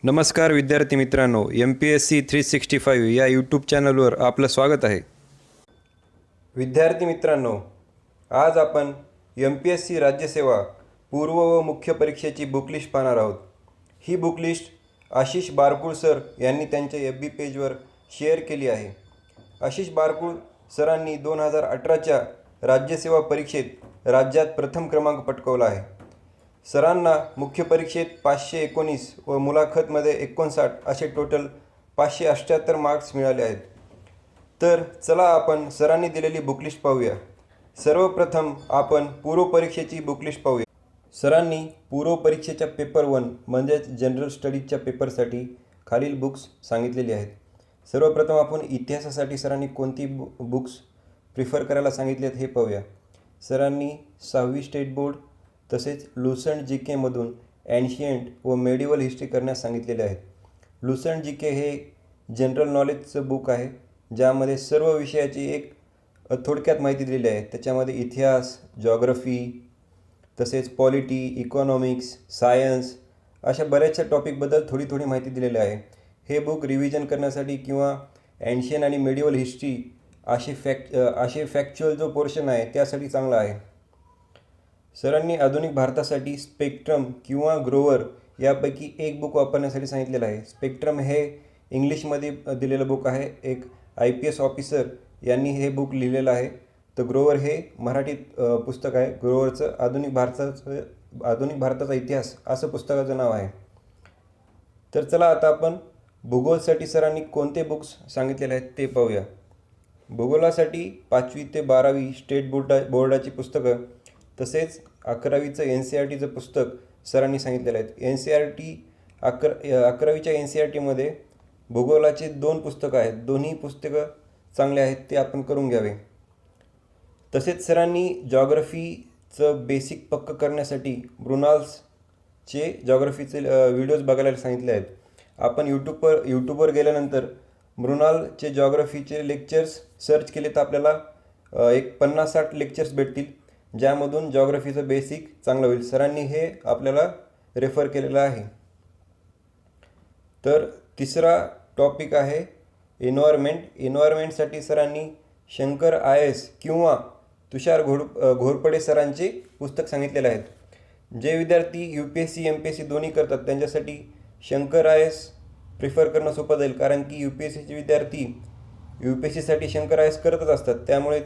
नमस्कार विद्यार्थी मित्रांनो, MPSC 365 या यूट्यूब चॅनलवर आपलं स्वागत आहे. विद्यार्थी मित्रांनो, आज आपण MPSC राज्यसेवा पूर्व व मुख्य परीक्षेची बुकलिस्ट पाहणार आहोत. ही बुकलिस्ट आशिष बारकुळ सर यांनी त्यांच्या FB पेजवर शेअर केली आहे. आशिष बारकुळ सरांनी 2018च्या राज्यसेवा परीक्षेत राज्यात प्रथम क्रमांक पटकावला आहे. सरांना मुख्य परीक्षेत 519 व मुलाखतमध्ये 59 असे टोटल 578 मार्क्स मिळाले आहेत. तर चला आपण सरांनी दिलेली बुकलिस्ट पाहूया. सर्वप्रथम आपण पूर्व परीक्षेची बुकलिस्ट पाहूया. सरांनी पूर्व परीक्षेच्या पेपर 1 म्हणजेच जनरल स्टडीजच्या पेपरसाठी खालील बुक्स सांगितलेली आहेत. सर्वप्रथम आपण इतिहासासाठी सरांनी कोणती बुक्स प्रिफर करायला सांगितले आहेत हे पाहूया. सरांनी 6वी स्टेट बोर्ड तसेच लुसेंट GK मधून एन्शियंट व मेडिवल हिस्ट्री करण्यास सांगितलेले आहेत. लुसेंट GK हे जनरल नॉलेजचं बुक आहे, ज्यामध्ये सर्व विषयाची एक थोडक्यात माहिती दिलेली आहे. त्याच्यामध्ये इतिहास, जॉग्रफी तसेच पॉलिटी, इकॉनॉमिक्स, सायन्स अशा बऱ्याचशा टॉपिकबद्दल थोडी माहिती दिलेली आहे. हे बुक रिव्हिजन करण्यासाठी किंवा एन्शियंट आणि मेडिवल हिस्ट्री असे फॅक्च्युअल जो पोर्शन आहे त्यासाठी चांगला आहे. सरांनी आधुनिक भारतासाठी स्पेक्ट्रम किंवा ग्रोवर यापैकी एक बुक वापरण्यासाठी सांगितलेलं आहे. स्पेक्ट्रम हे इंग्लिशमध्ये दिलेलं बुक आहे. एक IPS ऑफिसर यांनी हे बुक लिहिलेलं आहे. तर ग्रोवर हे मराठीत पुस्तक आहे. ग्रोवरचं आधुनिक भारताचा इतिहास असं पुस्तकाचं नाव आहे. तर चला आता आपण भूगोलसाठी सरांनी कोणते बुक्स सांगितलेले आहेत ते पाहूया. भूगोलासाठी 5वी ते 12वी स्टेट बोर्डाची पुस्तकं तसेच 11वीचं NCERTचं पुस्तक सरांनी सांगितलेलं आहे. 11वीच्या NCERTमध्ये भूगोलाचे 2 पुस्तकं आहेत. दोन्ही पुस्तकं चांगले आहेत, ते आपण करून घ्यावे. तसेच सरांनी जॉग्रफीचं बेसिक पक्क करण्यासाठी ब्रुनाल्सचे जॉग्रफीचे व्हिडिओज बघायला सांगितले आहेत. आपण यूट्यूबवर गेल्यानंतर ब्रुनालचे जॉग्रफीचे लेक्चर्स सर्च केले तर आपल्याला एक 50-60 लेक्चर्स भेटतील, ज्यामधून जॉग्रफीचं बेसिक चांगलं होईल. सरांनी हे आपल्याला रेफर केलेलं आहे. तर तिसरा टॉपिक आहे एन्व्हायरमेंट. एन्व्हायरमेंटसाठी सरांनी शंकर IAS किंवा तुषार घोरपडे सरांचे पुस्तक सांगितलेले आहेत. जे विद्यार्थी UPSC MPSC दोन्ही करतात त्यांच्यासाठी शंकर IAS प्रिफर करणं सोपं जाईल, कारण की UPSCचे विद्यार्थी UPSCसाठी शंकर IAS करतच असतात. त्यामुळे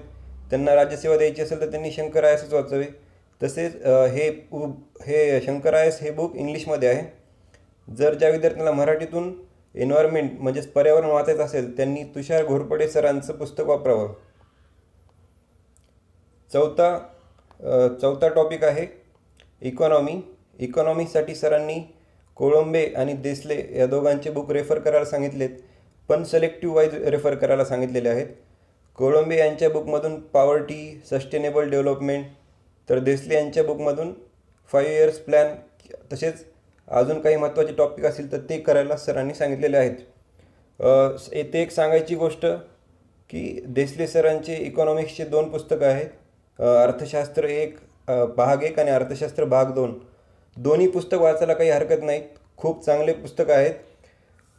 त्यांना राज्यसेवा द्यायची असेल तर त्यांनी शंकर IASच वाचावे. तसेच हे शंकर IAS हे बुक इंग्लिशमध्ये आहे. जर ज्या विद्यार्थ्यांना मराठीतून एन्व्हायरमेंट म्हणजेच पर्यावरण वाचायचं असेल त्यांनी तुषार घोरपडे सरांचं पुस्तक वापरावं. चौथा टॉपिक आहे इकॉनॉमी. इकॉनॉमीसाठी सरांनी कोळंबे आणि देसले या दोघांचे बुक रेफर करायला सांगितलेत, पण सिलेक्टिव्ह वाईज रेफर करायला सांगितलेले आहेत. कोळंबे यांच्या बुकमधून पॉवर्टी, सस्टेनेबल डेव्हलपमेंट, तर देसले यांच्या बुकमधून 5 इयर्स प्लॅन तसेच अजून काही महत्त्वाचे टॉपिक असतील तर ते करायला सरांनी सांगितलेले आहेत. येथे एक सांगायची गोष्ट की देसले सरांचे इकॉनॉमिक्सचे 2 पुस्तकं आहेत. अर्थशास्त्र 1 भाग 1 आणि अर्थशास्त्र भाग 2. दोन्ही पुस्तक वाचायला काही हरकत नाही. खूप चांगले पुस्तकं आहेत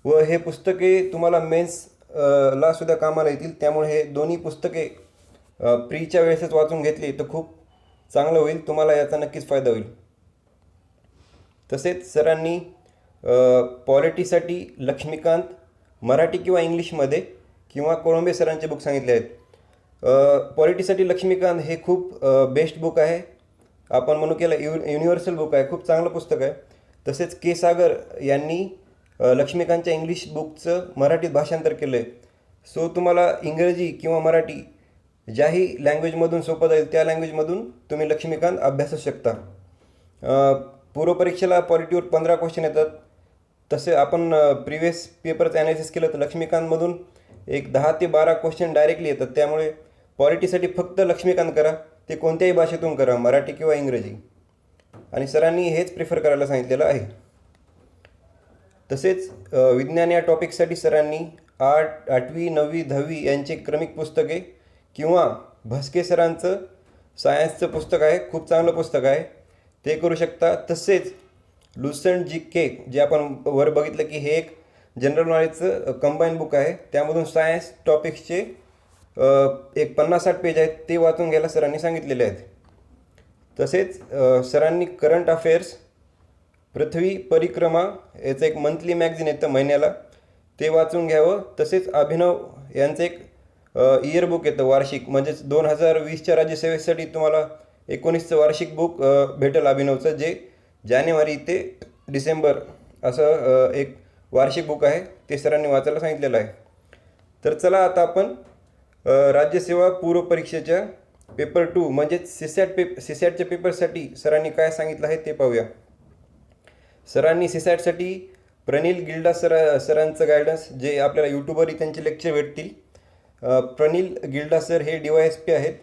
व हे पुस्तके तुम्हाला मेन्सला सुद्धा कामाला येतील. त्यामुळे हे दोन्ही पुस्तके प्रीच्या वेळेसच वाचून घेतली तर खूप चांगलं होईल. तुम्हाला याचा नक्कीच फायदा होईल. तसेच सरांनी पॉलिटीसाठी लक्ष्मीकांत मराठी किंवा इंग्लिशमध्ये किंवा कोळंबे सरांचे बुक सांगितले आहेत. पॉलिटीसाठी लक्ष्मीकांत हे खूप बेस्ट बुक आहे. आपण म्हणू केलं युनिव्हर्सल बुक आहे. खूप चांगलं पुस्तक आहे. तसेच के सागर यांनी लक्ष्मीकांतच्या इंग्लिश बुकचं मराठीत भाषांतर केलं आहे. सो तुम्हाला इंग्रजी किंवा मराठी ज्याही लँग्वेजमधून सोपं जाईल त्या लँग्वेजमधून तुम्ही लक्ष्मीकांत अभ्यासू शकता. पूर्वपरीक्षेला पॉलिटीवर 15 क्वेश्चन येतात. तसे आपण प्रिव्हियस पेपरचं ॲनालिसिस केलं तर लक्ष्मीकांतमधून एक 10 ते 12 क्वेश्चन डायरेक्टली येतात. त्यामुळे पॉलिटीसाठी फक्त लक्ष्मीकांत करा, ते कोणत्याही भाषेतून करा, मराठी किंवा इंग्रजी. आणि सरांनी हेच प्रिफर करायला सांगितलेलं आहे. तसेच विज्ञान या टॉपिकसाठी सरांनी 8वी 9वी 10वी यांचे क्रमिक पुस्तके किंवा भस्के सरांचं सायन्सचं पुस्तक आहे, खूप चांगलं पुस्तक आहे, ते करू शकता. तसेच लुसेंट जी के, जे आपण वर बघितलं की हे एक जनरल नॉलेजचं कंबाईन बुक आहे. त्यामधून सायन्स टॉपिक्सचे एक 50-60 पेज आहेत, ते वाचून घ्यायला सरांनी सांगितलेले आहेत. तसेच सरांनी करंट अफेअर्स, पृथ्वी परिक्रमा याचं एक मंथली मॅगझिन येतं महिन्याला, ते वाचून घ्यावं. तसेच अभिनव यांचं एक इयर बुक येतं वार्षिक, म्हणजेच 2020च्या राज्यसेवेसाठी तुम्हाला 19चं वार्षिक बुक भेटेल अभिनवचं, जे जानेवारी ते डिसेंबर असं एक वार्षिक बुक आहे, ते सरांनी वाचायला सांगितलेलं आहे. तर चला आता आपण राज्यसेवा पूर्व परीक्षेच्या पेपर 2 म्हणजेच सीसॅटच्या पेपरसाठी सरांनी काय सांगितलं आहे ते पाहूया. सरांनी सीसॅटसाठी प्रनिल गिल्डा सरांचं गायडन्स, जे आपल्याला यूट्यूबवरही त्यांचे लेक्चर भेटतील. प्रनिल गिल्डा सर हे DYSP आहेत.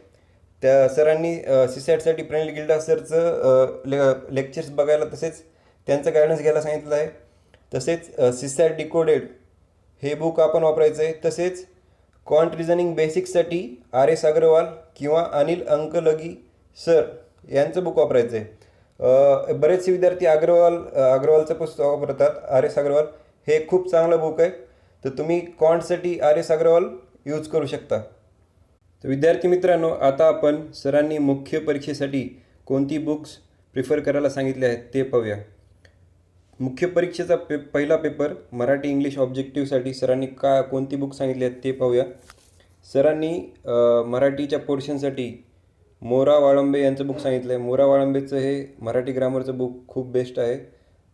त्या सरांनी सीसॅटसाठी प्रनिल गिल्डा सरचं लेक्चर्स बघायला, तसेच त्यांचं गायडन्स घ्यायला सांगितलं आहे. तसेच सीसॅट डिकोडेड हे बुक आपण वापरायचं आहे. तसेच क्वांट रिझनिंग बेसिक्ससाठी RS अग्रवाल किंवा अनिल अंकलगी सर यांचं बुक वापरायचं आहे. बरेचसे विद्यार्थी अग्रवालचं पुस्तक वापरतात. RS अग्रवाल हे खूप चांगलं बुक आहे, तर तुम्ही क्वांटसाठी RS अग्रवाल यूज करू शकता. तर विद्यार्थी मित्रांनो, आता आपण सरांनी मुख्य परीक्षेसाठी कोणती बुक्स प्रिफर करायला सांगितले आहेत ते पाहूया. मुख्य परीक्षेचा पहिला पेपर मराठी इंग्लिश ऑब्जेक्टिव्हसाठी सरांनी कोणती बुक सांगितली आहेत ते पाहूया. सरांनी मराठीच्या पोर्शनसाठी मोरा वाळंबे यांचं बुक सांगितलं आहे. मोरा वाळंबेचं हे मराठी ग्रामरचं बुक खूप बेस्ट आहे.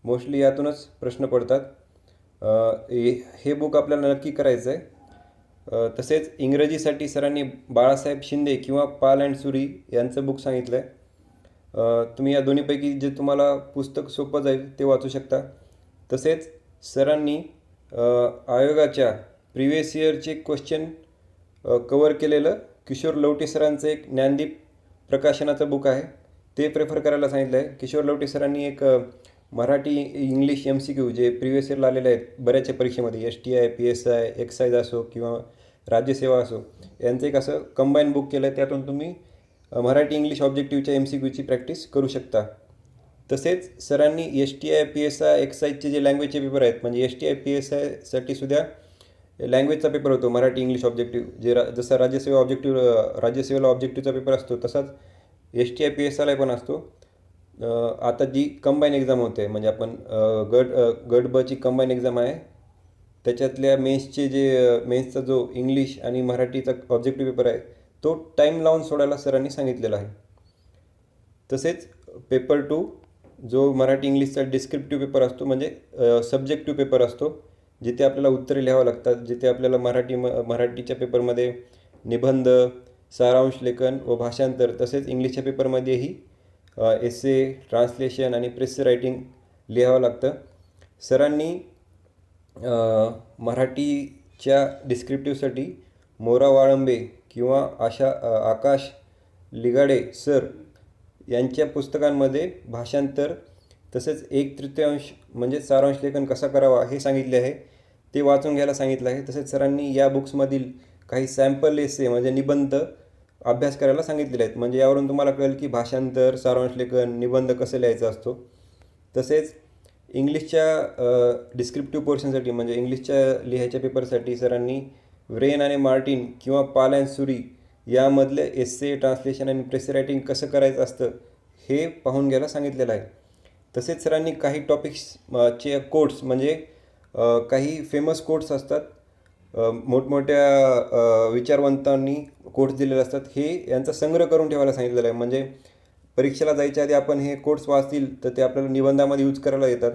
मोस्टली यातूनच प्रश्न पडतात. हे बुक आपल्याला नक्की करायचं आहे. तसेच इंग्रजीसाठी सरांनी बाळासाहेब शिंदे किंवा पाल अँड सुरी यांचं बुक सांगितलं आहे. तुम्ही या दोन्हीपैकी जे तुम्हाला पुस्तक सोपं जाईल ते वाचू शकता. तसेच सरांनी आयोगाच्या प्रिवियस इयरचे क्वेश्चन कवर केलेलं किशोर लवटे सरांचं एक ज्ञानदीप प्रकाशनाचं बुक आहे, ते प्रेफर करायला सांगितलं आहे. किशोर लवटे सरांनी एक मराठी इंग्लिश MCQ जे प्रिवियस इयरला आलेले आहेत बऱ्याचशा परीक्षेमध्ये, STI PSI एक्साईज असो किंवा राज्यसेवा असो, यांचं एक असं कंबाईन बुक केलं आहे. त्यातून तुम्ही मराठी इंग्लिश ऑब्जेक्टिव्हच्या MCQची प्रॅक्टिस करू शकता. तसेच सरांनी STI PSI एक्साईजचे जे लँग्वेजचे पेपर आहेत, म्हणजे STI PSIसाठी सुद्धा लँग्वेजचा पेपर होतो मराठी इंग्लिश ऑब्जेक्टिव्ह, जे जसा राज्यसेवेला ऑब्जेक्टिव्हचा पेपर असतो तसाच STI PSIला पण असतो. आता जी कंबाईन एक्झाम होते, म्हणजे आपण गट ब ची कंबाईन एक्झाम आहे, त्याच्यातल्या मेन्सचा जो इंग्लिश आणि मराठीचा ऑब्जेक्टिव्ह पेपर आहे तो टाईम लावून सोडायला सरांनी सांगितलेला आहे. तसेच पेपर 2 जो मराठी इंग्लिशचा डिस्क्रिप्टिव्ह पेपर असतो, म्हणजे सब्जेक्टिव्ह पेपर असतो, जिथे आपल्याला उत्तरे लिहावं लागतात, जिथे आपल्याला मराठीच्या पेपरमध्ये निबंध, सारांश लेखन व भाषांतर, तसेच इंग्लिशच्या पेपरमध्येही एसे, ट्रान्सलेशन आणि प्रेस रायटिंग लिहावं लागतं. सरांनी मराठीच्या डिस्क्रिप्टिव्हसाठी मोरा वाळंबे किंवा आकाश लिगाडे सर यांच्या पुस्तकांमध्ये भाषांतर, तसेच 1/3 म्हणजे सारांश लेखन कसा करावा हे सांगितले आहे, ते वाचून घ्यायला सांगितलं आहे. तसेच सरांनी या बुक्समधील काही सॅम्पल एसे म्हणजे निबंध अभ्यास करायला सांगितलेले आहेत. म्हणजे यावरून तुम्हाला कळेल की भाषांतर, सारांश लेखन, निबंध कसं लिहायचा असतो. तसेच इंग्लिशच्या डिस्क्रिप्टिव्ह पोर्शनसाठी, म्हणजे इंग्लिशच्या लिहायच्या पेपरसाठी सरांनी व्रेन आणि मार्टिन किंवा पाल अँड सुरी यामधले एसे, ट्रान्सलेशन आणि प्रेस रायटिंग कसं करायचं असतं हे पाहून घ्यायला सांगितलेलं आहे. तसेच सरांनी काही टॉपिक्सचे कोट्स, म्हणजे काही फेमस कोट्स असतात, मोठमोठ्या विचारवंतांनी कोट्स दिलेले असतात, हे यांचा संग्रह करून ठेवायला सांगितलेलं आहे. म्हणजे परीक्षेला जायच्या आधी आपण हे कोट्स वाचतील तर ते आपल्याला निबंधामध्ये यूज करायला येतात.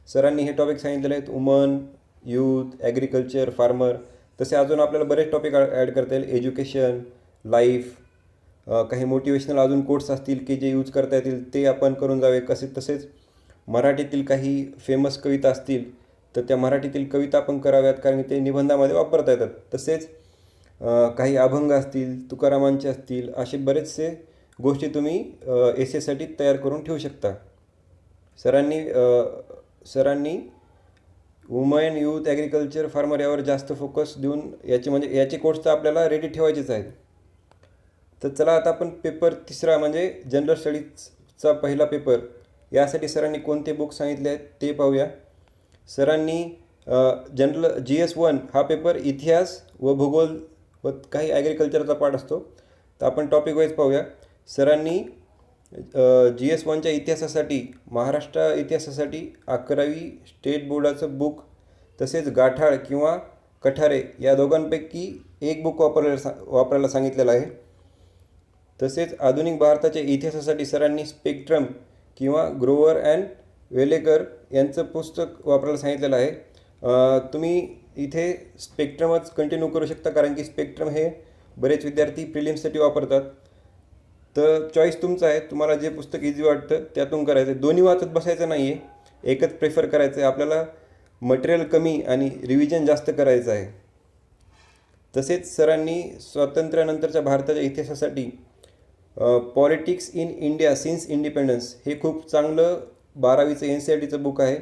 सरांनी हे टॉपिक सांगितलेले आहेत: वुमन, यूथ, ॲग्रिकल्चर, फार्मर. तसे अजून आपल्याला बरेच टॉपिक ॲड करता येईल, एज्युकेशन, लाईफ, काही मोटिवेशनल अजून कोट्स असतील की जे यूज करता येतील ते आपण करून जावे. तसेच मराठीतील काही फेमस कविता असतील तर त्या मराठीतील कविता आपण कराव्यात, कारण ते निबंधामध्ये वापरता येतात. तसेच काही अभंग असतील, तुकारामांचे असतील, असे बरेचसे गोष्टी तुम्ही एसेसाठी तयार करून ठेवू शकता. सरांनी वुमन, यूथ, ॲग्रिकल्चर, फार्मर यावर जास्त फोकस देऊन याचे कोर्स तर आपल्याला रेडी ठेवायचेच आहेत. तर चला आता आपण पेपर 3 म्हणजे जनरल स्टडीजचा पहिला पेपर यासाठी सरांनी कोणते बुक सांगितले आहेत ते पाहूया. सरांनी जनरल GS1 हा पेपर इतिहास व भूगोल व काही ॲग्रिकल्चरचा पार्ट असतो. तर आपण टॉपिक वाईज पाहूया. सरांनी GS1च्या इतिहासासाठी, महाराष्ट्र इतिहासासाठी 11वी स्टेट बोर्डाचं बुक, तसेच गाठाळ किंवा कठारे या दोघांपैकी एक बुक वापरायला सांगितलेलं आहे. तसेच आधुनिक भारताच्या इतिहासासाठी सरांनी स्पेक्ट्रम किंवा ग्रोवर अँड वेलेकर यांचं पुस्तक वापरायला सांगितलेलं आहे. तुम्ही इथे स्पेक्ट्रमच कंटिन्यू करू शकता, कारण की स्पेक्ट्रम हे बरेच विद्यार्थी प्रिलिम्ससाठी वापरतात. तर चॉईस तुमचा आहे, तुम्हाला जे पुस्तक इझी वाटतं त्यातून करायचं आहे. दोन्ही वाचत बसायचं नाही आहे, एकच प्रेफर करायचं आहे. आपल्याला मटेरियल कमी आणि रिव्हिजन जास्त करायचं आहे. तसेच सरांनी स्वातंत्र्यानंतरच्या भारताच्या इतिहासासाठी politics in India since independence हे खूप चांगलं 12वीचं NCERTचं बुक आहे.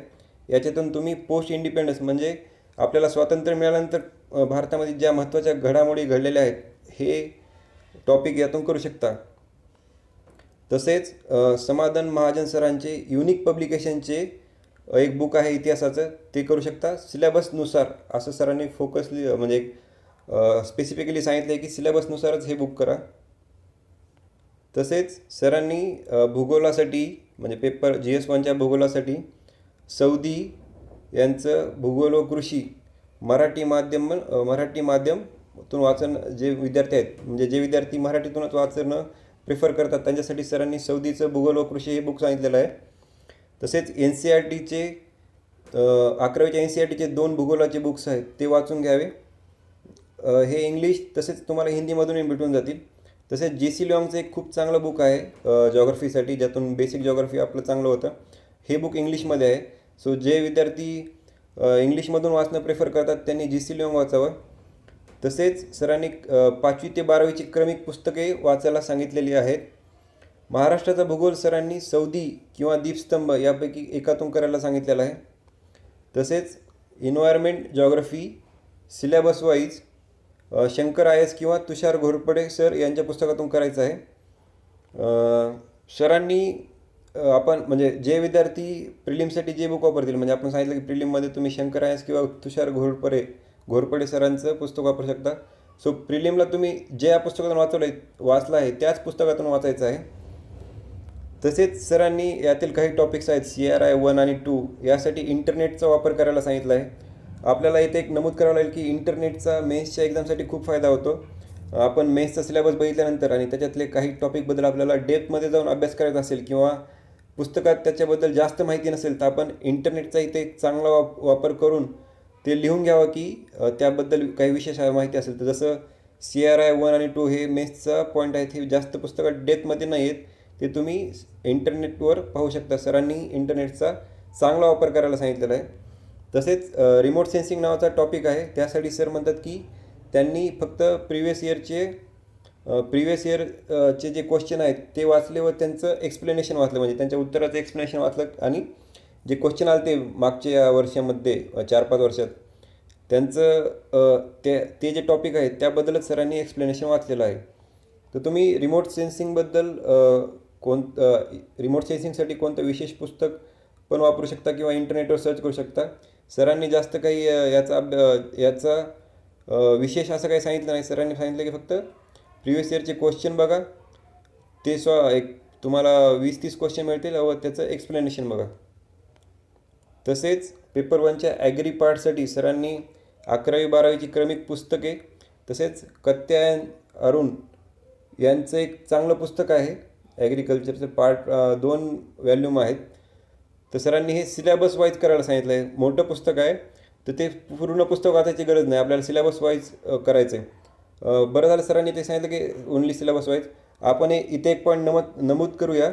याच्यातून तुम्ही पोस्ट इंडिपेंडन्स म्हणजे आपल्याला स्वातंत्र्य मिळाल्यानंतर भारतामध्ये ज्या महत्त्वाच्या घडामोडी घडलेल्या आहेत हे टॉपिक यातून करू शकता. तसेच समाधान महाजन सरांचे युनिक पब्लिकेशनचे एक बुक आहे इतिहासाचं, ते करू शकता सिलेबसनुसार. असं सरांनी फोकसली म्हणजे स्पेसिफिकली सांगितलं आहे की सिलेबसनुसारच हे बुक करा. तसेच सरांनी भूगोलासाठी म्हणजे पेपर GS1च्या भूगोलासाठी सौदी यांचं भूगोल व कृषी मराठी माध्यमातून वाचन जे विद्यार्थी आहेत, म्हणजे जे विद्यार्थी मराठीतूनच वाचणं प्रिफर करतात त्यांच्यासाठी सरांनी सौदीचं भूगोल व कृषी हे बुक सांगितलेलं आहे. तसेच NCERTचे 11वीच्या NCERTचे 2 भूगोलाचे बुक्स आहेत ते वाचून घ्यावे. हे इंग्लिश तसेच तुम्हाला हिंदीमधूनही भेटून जातील. तसेच JC लॉंगचं एक खूप चांगलं बुक आहे जॉग्रफीसाठी, ज्यातून बेसिक जॉग्रफी आपलं चांगलं होतं. हे बुक इंग्लिशमध्ये आहे. सो जे विद्यार्थी इंग्लिशमधून वाचणं प्रेफर करतात त्यांनी JC लॉंग वाचावं. तसेच सरांनी 5वी ते 12वीची क्रमिक पुस्तके वाचायला सांगितलेली आहेत. महाराष्ट्राचा भूगोल सरांनी सौदी किंवा दीपस्तंभ यापैकी एकातून करायला सांगितलेलं आहे. तसेच environment geography syllabus wise Shankar IS किंवा तुषार घोरपडे सर यांच्या पुस्तकातून करायचं आहे. सरांनी आपण म्हणजे जे विद्यार्थी प्रिलिमसाठी जे बुक वापरतील, म्हणजे आपण सांगितलं की प्रिलिममध्ये तुम्ही शंकर IS किंवा तुषार घोरपडे सरांचं पुस्तक वापरू शकता. सो प्रिलिमला तुम्ही जे या पुस्तकातून वाचलं आहे त्याच पुस्तकातून वाचायचं आहे. तसेच सरांनी यातील काही टॉपिक्स आहेत CRI 1 आणि 2 यासाठी इंटरनेटचा वापर करायला सांगितलं आहे. आपल्याला इथे एक नमूद करावं लागेल की इंटरनेटचा मेन्सच्या एक्झामसाठी खूप फायदा होतो. आपण मेन्सचा सिलेबस बघितल्यानंतर आणि त्याच्यातले काही टॉपिकबद्दल आपल्याला डेप्थमध्ये जाऊन अभ्यास करायचा असेल किंवा पुस्तकात त्याच्याबद्दल जास्त माहिती नसेल तर आपण इंटरनेटचा इथे एक चांगला वापर करून ते लिहून घ्यावं की त्याबद्दल काही विशेष माहिती असेल तर. जसं CRI 1 आणि 2 हे मेन्सचा पॉईंट आहेत, हे जास्त पुस्तकात डेप्थमध्ये नाही आहेत, ते तुम्ही इंटरनेटवर पाहू शकता. सरांनी इंटरनेटचा चांगला वापर करायला सांगितलेला आहे. तसेच रिमोट सेन्सिंग नावाचा टॉपिक आहे, त्यासाठी सर म्हणतात की त्यांनी फक्त प्रिव्हियस इयरचे जे क्वेश्चन आहेत ते वाचले व त्यांचं एक्सप्लेनेशन वाचलं, म्हणजे त्यांच्या उत्तराचं एक्सप्लेनेशन वाचलं आणि जे क्वेश्चन आले ते मागच्या वर्षामध्ये 4-5 वर्षात त्यांचं ते जे टॉपिक आहे त्याबद्दलच सरांनी एक्सप्लेनेशन वाचलेलं आहे. तर तुम्ही रिमोट सेन्सिंगसाठी कोणतं विशेष पुस्तक पण वापरू शकता किंवा इंटरनेटवर सर्च करू शकता. सरांनी जास्त काही याचा विशेष असं काही सांगितलं नाही. सरांनी सांगितलं की फक्त प्रिव्हियस इयरचे क्वेश्चन बघा, ते तुम्हाला 20-30 क्वेश्चन मिळतील व त्याचं एक्सप्लेनेशन बघा. तसेच पेपर 1च्या ॲग्री पार्टसाठी सरांनी 11वी-12वीची क्रमिक पुस्तके, तसेच कत्यायन अरुण यांचं एक चांगलं पुस्तक आहे ॲग्रिकल्चरचं पार्ट 2 व्हॅल्यूम आहेत. तर सरांनी हे सिलेबस वाईज करायला सांगितलं आहे. मोठं पुस्तक आहे तर ते पूर्ण पुस्तक वाचायची गरज नाही, आपल्याला सिलेबस वाईज करायचं आहे. बरं झालं सरांनी ते सांगितलं की ओन्ली सिलेबस वाईज. आपण इथे एक पॉईंट नमूद करूया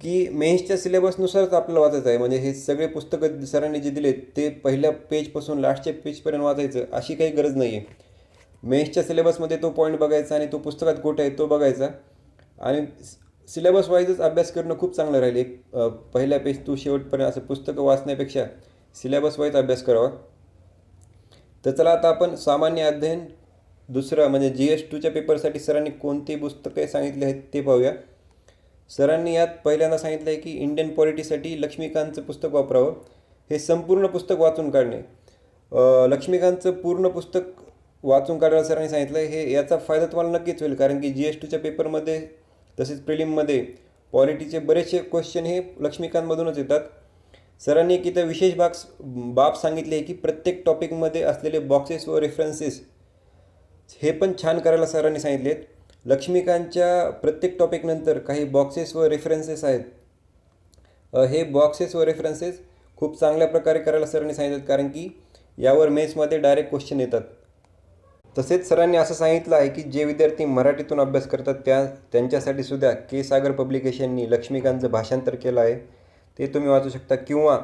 की मेन्सच्या सिलेबसनुसारच आपल्याला वाचायचं आहे. म्हणजे हे सगळे पुस्तकं सरांनी जे दिले ते पहिल्या पेजपासून लास्टच्या पेजपर्यंत वाचायचं अशी काही गरज नाही आहे. मेन्सच्या सिलेबसमध्ये तो पॉईंट बघायचा आणि तो पुस्तकात कुठे आहे तो बघायचा आणि सिलेबस वाईजच अभ्यास करणं खूप चांगलं राहील. एक पहिल्या पेज टू शेवटपर्यंत असं पुस्तकं वाचण्यापेक्षा सिलेबस वाईज अभ्यास करावा. तर चला आता आपण सामान्य अध्ययन दुसरं म्हणजे GS2च्या पेपरसाठी सरांनी कोणती पुस्तके सांगितली आहेत ते पाहूया. सरांनी यात पहिल्यांदा सांगितलं आहे की इंडियन पॉलिटीसाठी लक्ष्मीकांतचं पुस्तक वापरावं. हे संपूर्ण पुस्तक वाचून काढणे. लक्ष्मीकांतचं पूर्ण पुस्तक वाचून काढायला सरांनी सांगितलं आहे. हे याचा फायदा तुम्हाला नक्कीच होईल, कारण की GS2च्या पेपरमध्ये तसेच प्रिलिममध्ये पॉलिटीचे बरेचसे क्वेश्चन हे लक्ष्मीकांतमधूनच येतात. सरांनी एक इथं विशेष बाब सांगितली आहे की प्रत्येक टॉपिकमध्ये असलेले बॉक्सेस व रेफरन्सेस हे पण छान करायला सरांनी सांगितले आहेत. लक्ष्मीकांतच्या प्रत्येक टॉपिकनंतर काही बॉक्सेस व रेफरन्सेस आहेत. हे बॉक्सेस व रेफरन्सेस खूप चांगल्या प्रकारे करायला सरांनी सांगितलं, कारण की यावर मेन्समध्ये डायरेक्ट क्वेश्चन येतात. तसेच सरांनी असं सांगितलं आहे की जे विद्यार्थी मराठीतून अभ्यास करतात त्यांच्यासाठी सुद्धा के सागर पब्लिकेशननी लक्ष्मीकांतचं भाषांतर केलं आहे. ते तुम्ही वाचू शकता किंवा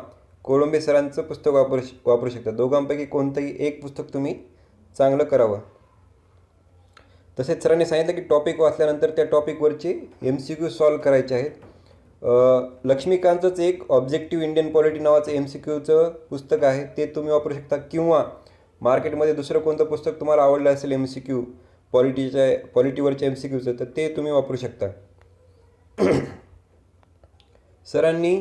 कोळंबे सरांचं पुस्तक वापरू शकता. दोघांपैकी कोणतंही एक पुस्तक तुम्ही चांगलं करावं. तसेच सरांनी सांगितलं की टॉपिक वाचल्यानंतर त्या टॉपिकवरचे MCQ सॉल्व करायचे आहेत. लक्ष्मीकांतचंच एक ऑब्जेक्टिव्ह इंडियन पॉलिटी नावाचं MCQचं पुस्तक आहे, ते तुम्ही वापरू शकता. किंवा मार्केटमध्ये दुसरं कोणतं पुस्तक तुम्हाला आवडलं असेल MCQ पॉलिटीवरच्या MCQचं, तर ते तुम्ही वापरू शकता. सरांनी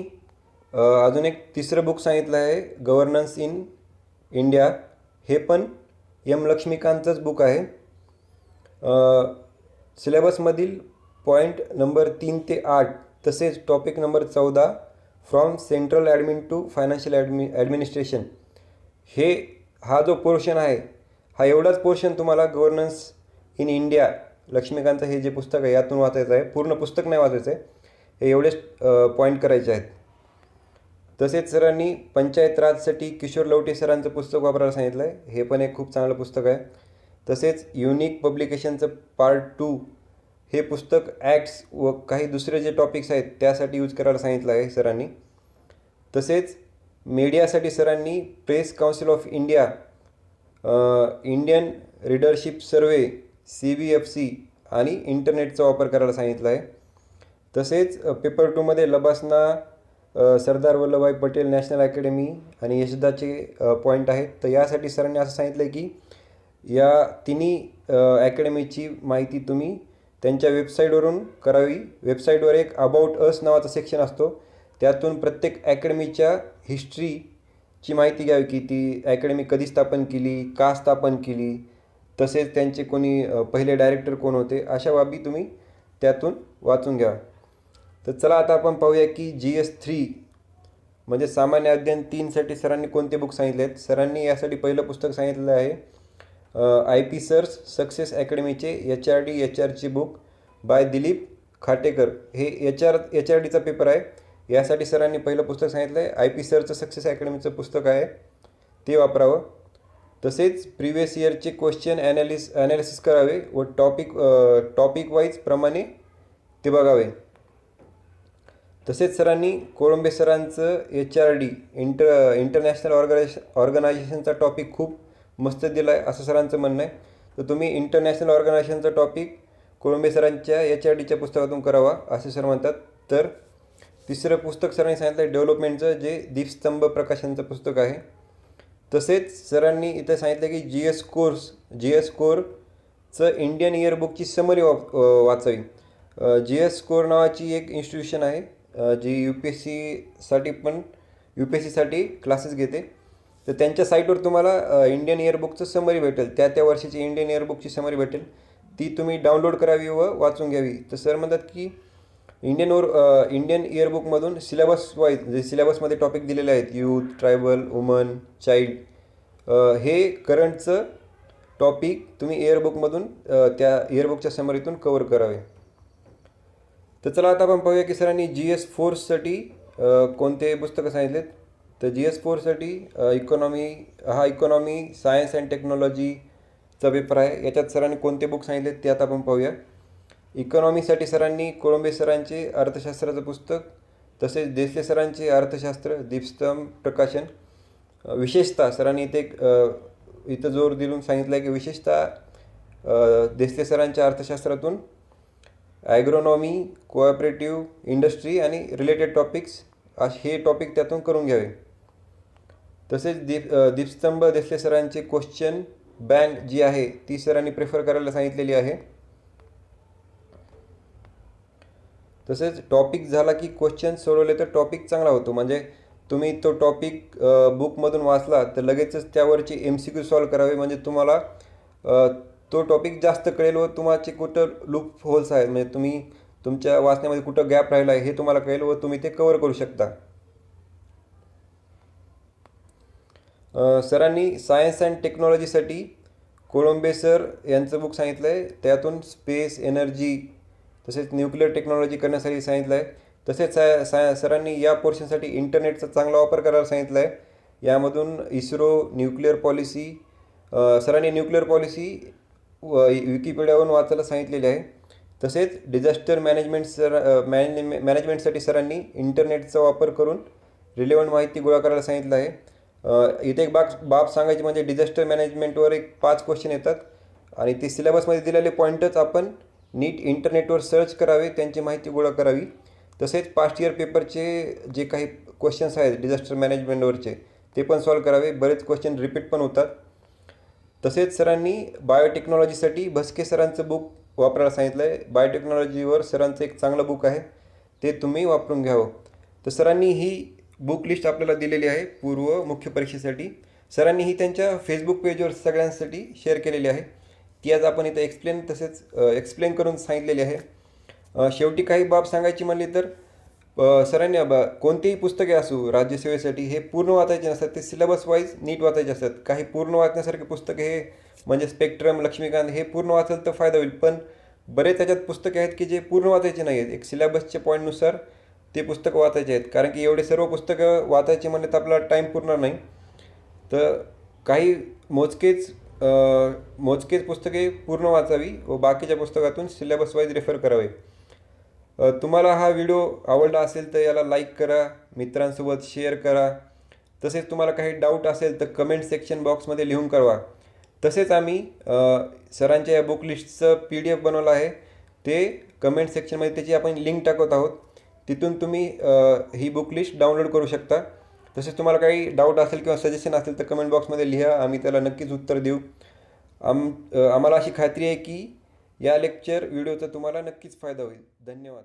अजून एक तिसरं बुक सांगितलं आहे, गव्हर्नन्स इन इंडिया. हे पण लक्ष्मीकांतचंच बुक आहे. सिलेबसमधील पॉईंट नंबर 3 ते 8 तसेच topic number 14 from central admin to financial administration, हा जो पोर्शन आहे, हा एवढाच पोर्शन तुम्हाला गव्हर्नन्स इन इंडिया लक्ष्मीकांतचं हे जे पुस्तक आहे यातून वाचायचं आहे. पूर्ण पुस्तक नाही वाचायचं आहे, हे एवढेच पॉईंट करायचे आहेत. तसेच सरांनी पंचायत राजसाठी किशोर लवटे सरांचं पुस्तक वापरायला सांगितलं आहे. हे पण एक खूप चांगलं पुस्तक आहे. तसेच युनिक पब्लिकेशनचं पार्ट 2 हे पुस्तक ॲक्ट्स व काही दुसरे जे टॉपिक्स आहेत त्यासाठी यूज करायला सांगितलं आहे सरांनी. तसेच मीडियासाठी सरांनी press council of India, Indian readership survey, CBFC आणि इंटरनेटचा वापर करायला सांगितलं आहे. तसेच paper 2मध्ये LBSNAA, Sardar Vallabhbhai Patel national academy आणि यशदाचे पॉईंट आहेत. तर यासाठी सरांनी असं सांगितलं आहे की या तिन्ही अकॅडमीची माहिती तुम्ही त्यांच्या वेबसाईटवरून करावी. वेबसाईटवर एक अबाउट अस नावाचा सेक्शन असतो, त्यातून प्रत्येक अकॅडमीच्या हिस्ट्रीची माहिती घ्यावी की ती अकॅडमी कधी स्थापन केली, का स्थापन केली, तसेच त्यांचे कोणी पहिले डायरेक्टर कोण होते, अशा बाबी तुम्ही त्यातून वाचून घ्या. तर चला आता आपण पाहूया की GS3 म्हणजे सामान्य अध्ययन 3साठी सरांनी कोणते बुक सांगितले आहेत. सरांनी यासाठी पहिलं पुस्तक सांगितलेलं आहे IP सर्स सक्सेस अकॅडमीचे HRDची बुक बाय दिलीप खाटेकर. हे HRDचा पेपर आहे. यासाठी सरांनी पहिलं पुस्तक सांगितलं आहे IP सर्सचं सक्सेस अकॅडमीचं पुस्तक आहे, ते वापरावं. तसेच प्रिव्हियस इयरचे क्वेश्चन ॲनालिसिस करावे व टॉपिक वाईज प्रमाणे ते बघावे. तसेच सरांनी कोळंबे सरांचं HRD इंटरनॅशनल ऑर्गनायझेशनचा टॉपिक खूप मस्त दिला आहे असं सरांचं म्हणणं आहे. तर तुम्ही इंटरनॅशनल ऑर्गनायझेशनचा टॉपिक कोळंबे सरांच्या HRDच्या पुस्तकातून करावा असे सर म्हणतात. तर तिसरं पुस्तक सरांनी सांगितलं आहे डेव्हलपमेंटचं, जे दीपस्तंभ प्रकाशनचं पुस्तक आहे. तसेच सरांनी इथं सांगितलं की GS कोरचं इंडियन इयरबुकची समरी वाचावी. GS कोर नावाची एक इन्स्टिट्यूशन आहे जी UPSCसाठी क्लासेस घेते. तर त्यांच्या साईटवर तुम्हाला इंडियन इयरबुकचं समरी भेटेल, त्या वर्षीची इंडियन इयरबुकची समरी भेटेल. ती तुम्ही डाउनलोड करावी व वाचून घ्यावी. तर सर म्हणतात की इंडियन इयरबुकमधून सिलेबस वाईज जे सिलेबसमध्ये टॉपिक दिलेले आहेत, यूथ, ट्रायबल, वुमन, चाइल्ड, हे करंटचं टॉपिक तुम्ही इयरबुकमधून त्या इयरबुकच्या समरीतून कवर करावे. तर चला आता आपण पाहूया की सरांनी GS4साठी कोणते पुस्तकं सांगितलेत. तर GS4साठी इकॉनॉमी सायन्स अँड टेक्नॉलॉजीचा पेपर आहे. याच्यात सरांनी कोणते बुक सांगितलेत ते आता आपण पाहूया. इकॉनॉमीसाठी सरांनी कोळंबे सरांचे अर्थशास्त्राचं पुस्तक, तसेच देसले सरांचे अर्थशास्त्र दीपस्तंभ प्रकाशन. विशेषतः सरांनी इथं जोर देऊन सांगितलं आहे की विशेषतः देसले सरांच्या अर्थशास्त्रातून ॲग्रोनॉमी, कोऑपरेटिव्ह इंडस्ट्री आणि रिलेटेड टॉपिक्स हे टॉपिक त्यातून करून घ्यावे. तसेच दीपस्तंभ देसले सरांचे क्वेश्चन बँक जी आहे ती सरांनी प्रेफर करायला सांगितलेली आहे. तसेच टॉपिक झाला की क्वेश्चन सोडवले तर टॉपिक चांगला होतो. म्हणजे तुम्ही तो टॉपिक बुकमधून वाचला तर लगेचच त्यावरची MCQ सॉल्व करावे, म्हणजे तुम्हाला तो टॉपिक जास्त कळेल व तुमचे कुठं लूप होल्स आहेत, म्हणजे तुम्ही तुमच्या वाचण्यामध्ये कुठं गॅप राहिला आहे हे तुम्हाला कळेल व तुम्ही ते कवर करू शकता. सरांनी सायन्स अँड टेक्नॉलॉजीसाठी कोळंबे सर यांचं बुक सांगितलं आहे. त्यातून स्पेस, एनर्जी तसेच न्यूक्लिअर टेक्नॉलॉजी करण्यासाठी सांगितलं आहे. तसेच सरांनी या पोर्शनसाठी इंटरनेटचा चांगला वापर करायला सांगितलं आहे. यामधून इस्रो, न्यूक्लिअर पॉलिसी, सरांनी न्यूक्लिअर पॉलिसी विकिपीडियावरून वाचायला सांगितलेली आहे. तसेच डिझास्टर मॅनेजमेंटसाठी सरांनी इंटरनेटचा वापर करून रिलेव्हंट माहिती गोळा करायला सांगितलं आहे. इथे एक बाब सांगायची म्हणजे डिझास्टर मॅनेजमेंटवर एक 5 क्वेश्चन येतात आणि ते सिलेबसमध्ये दिलेले पॉईंटच आपण नीट इंटरनेटवर सर्च करावे, त्यांची माहिती गोळा करावी. तसेच पास्ट इयर पेपरचे जे काही क्वेश्चन्स आहेत डिझास्टर मॅनेजमेंटवरचे ते पण सॉल्व करावे. बरेच क्वेश्चन रिपीट पण होतात. तसेच सरांनी बायोटेक्नॉलॉजीसाठी भस्के सरांचं बुक वापरायला सांगितलं आहे. बायोटेक्नॉलॉजीवर सरांचं एक चांगलं बुक आहे, ते तुम्ही वापरून घ्यावं. तर सरांनी ही बुक लिस्ट आपल्याला दिलेली आहे पूर्व मुख्य परीक्षेसाठी. सरांनी ही त्यांच्या फेसबुक पेजवर सगळ्यांसाठी शेअर केलेली आहे. ती आज आपण इथं एक्सप्लेन करून सांगितलेली आहे. शेवटी काही बाब सांगायची म्हणली तर सरांनी कोणतेही पुस्तके असू राज्यसेवेसाठी हे पूर्ण वाचायचे नसतात, ते सिलेबस वाईज नीट वाचायचे असतात. काही पूर्ण वाचण्यासारखे पुस्तके हे म्हणजे स्पेक्ट्रम, लक्ष्मीकांत हे पूर्ण वाचलं तर फायदा होईल, पण बरेच त्याच्यात पुस्तके आहेत की जे पूर्ण वाचायचे नाही आहेत. एक सिलेबसच्या पॉईंटनुसार ते पुस्तकं वाचायचे आहेत, कारण की एवढे सर्व पुस्तकं वाचायचे म्हणले तर आपल्याला टाईम पुरणार नाही. तर काही मोजकेच पुस्तके पूर्ण वाचावी व बाकीच्या पुस्तकातून सिलेबस वाईज रेफर करावे. तुम्हाला हा व्हिडिओ आवडला असेल तर याला लाईक करा, मित्रांसोबत शेअर करा. तसेच तुम्हाला काही डाऊट असेल तर कमेंट सेक्शन बॉक्समध्ये लिहून कळवा. तसेच आम्ही सरांच्या या बुक लिस्टचं PDF बनवलं आहे, ते कमेंट सेक्शनमध्ये त्याची आपण लिंक टाकत आहोत. तिथून तुम्ही ही बुक लिस्ट डाउनलोड करू शकता. तसेच तुम्हाला काही डाऊट असेल किंवा सजेशन असेल तर कमेंट बॉक्समध्ये लिहा, आम्ही त्याला नक्कीच उत्तर देऊ. आम्हाला अशी खात्री आहे की या लेक्चर व्हिडिओचा तुम्हाला नक्कीच फायदा होईल. धन्यवाद.